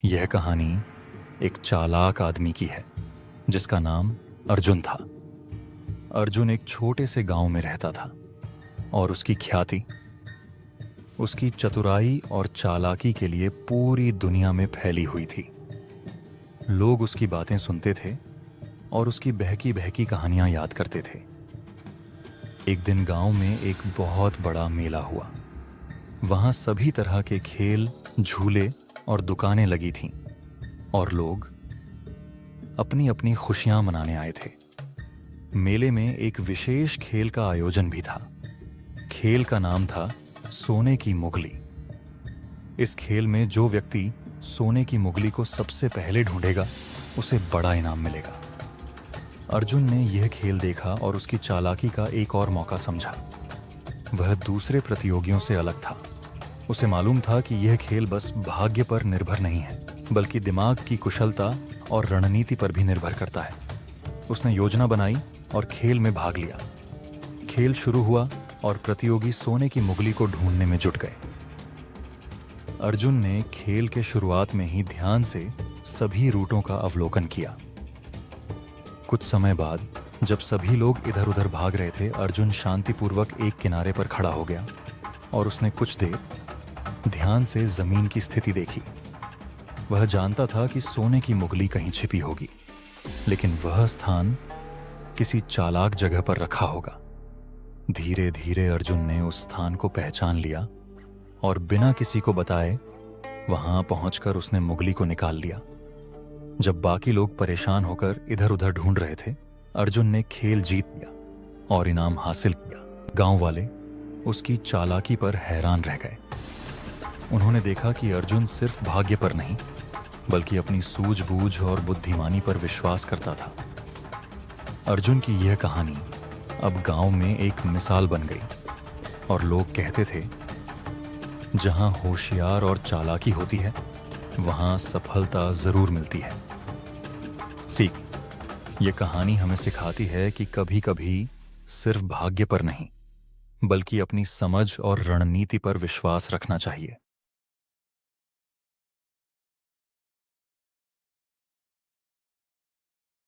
यह कहानी एक चालाक आदमी की है जिसका नाम अर्जुन था। अर्जुन एक छोटे से गांव में रहता था और उसकी ख्याति उसकी चतुराई और चालाकी के लिए पूरी दुनिया में फैली हुई थी। लोग उसकी बातें सुनते थे और उसकी बहकी बहकी कहानियां याद करते थे। एक दिन गांव में एक बहुत बड़ा मेला हुआ। वहां सभी तरह के खेल, झूले और दुकानें लगी थीं और लोग अपनी अपनी खुशियां मनाने आए थे। मेले में एक विशेष खेल का आयोजन भी था। खेल का नाम था सोने की मुगली। इस खेल में जो व्यक्ति सोने की मुगली को सबसे पहले ढूंढेगा उसे बड़ा इनाम मिलेगा। अर्जुन ने यह खेल देखा और उसकी चालाकी का एक और मौका समझा। वह दूसरे प्रतियोगियों से अलग था। उसे मालूम था कि यह खेल बस भाग्य पर निर्भर नहीं है, बल्कि दिमाग की कुशलता और रणनीति पर भी निर्भर करता है। उसने योजना बनाई और खेल में भाग लिया। खेल शुरू हुआ और प्रतियोगी सोने की मुगली को ढूंढने में जुट गए। अर्जुन ने खेल के शुरुआत में ही ध्यान से सभी रूटों का अवलोकन किया। कुछ समय बाद जब सभी लोग इधर उधर भाग रहे थे, अर्जुन शांतिपूर्वक एक किनारे पर खड़ा हो गया और उसने कुछ देर ध्यान से जमीन की स्थिति देखी। वह जानता था कि सोने की मुगली कहीं छिपी होगी, लेकिन वह स्थान किसी चालाक जगह पर रखा होगा। धीरे धीरे अर्जुन ने उस स्थान को पहचान लिया और बिना किसी को बताए वहां पहुंचकर उसने मुगली को निकाल लिया। जब बाकी लोग परेशान होकर इधर उधर ढूंढ रहे थे, अर्जुन ने खेल जीत लिया और इनाम हासिल किया। गांव वाले उसकी चालाकी पर हैरान रह गए। उन्होंने देखा कि अर्जुन सिर्फ भाग्य पर नहीं, बल्कि अपनी सूझबूझ और बुद्धिमानी पर विश्वास करता था। अर्जुन की यह कहानी अब गांव में एक मिसाल बन गई और लोग कहते थे, जहां होशियार और चालाकी होती है, वहां सफलता जरूर मिलती है। सीख, ये कहानी हमें सिखाती है कि कभी कभी सिर्फ भाग्य पर नहीं, बल्कि अपनी समझ और रणनीति पर विश्वास रखना चाहिए।